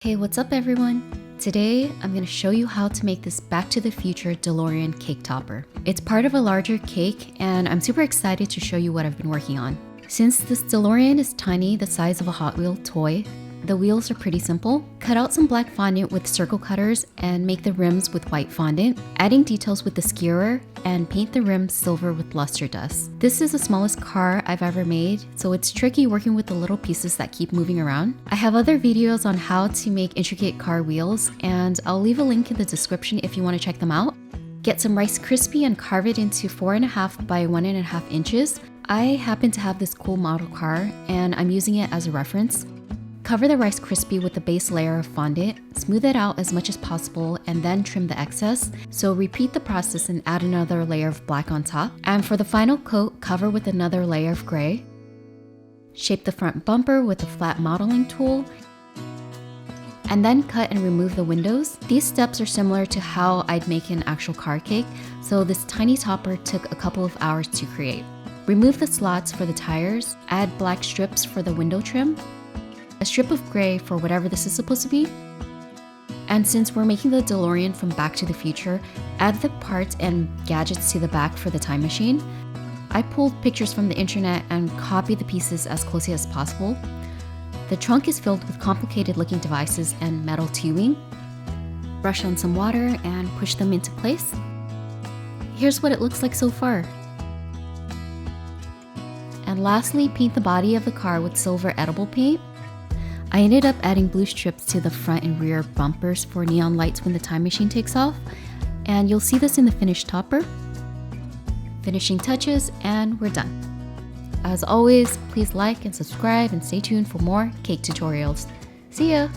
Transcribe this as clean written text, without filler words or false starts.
Hey, what's up everyone? Today, I'm going to show you how to make this Back to the Future Delorean cake topper. It's part of a larger cake, and I'm super excited to show you what I've been working on. Since this DeLorean is tiny, the size of a Hot Wheel toy, the wheels are pretty simple. Cut out some black fondant with circle cutters and make the rims with white fondant, adding details with the skewer, and paint the rims silver with luster dust. This is the smallest car I've ever made, so it's tricky working with the little pieces that keep moving around. I have other videos on how to make intricate car wheels, and I'll leave a link in the description if you want to check them out. Get some Rice Krispie and carve it into 4.5 by 1.5 inches. I happen to have this cool model car, and I'm using it as a reference. Cover the Rice Krispie with the base layer of fondant, smooth it out as much as possible, and then trim the excess. So repeat the process and add another layer of black on top. And for the final coat, cover with another layer of gray. Shape the front bumper with a flat modeling tool, and then cut and remove the windows. These steps are similar to how I'd make an actual car cake, so this tiny topper took a couple of hours to create. Remove the slots for the tires, add black strips for the window trim, a strip of gray for whatever this is supposed to be. And since we're making the DeLorean from Back to the Future, add the parts and gadgets to the back for the time machine. I pulled pictures from the internet and copied the pieces as closely as possible. The trunk is filled with complicated looking devices and metal tubing. Brush on some water and push them into place. Here's what it looks like so far. And lastly, paint the body of the car with silver edible paint. I ended up adding blue strips to the front and rear bumpers for neon lights when the time machine takes off, and you'll see this in the finished topper. Finishing touches, and we're done. As always, please like and subscribe and stay tuned for more cake tutorials. See ya!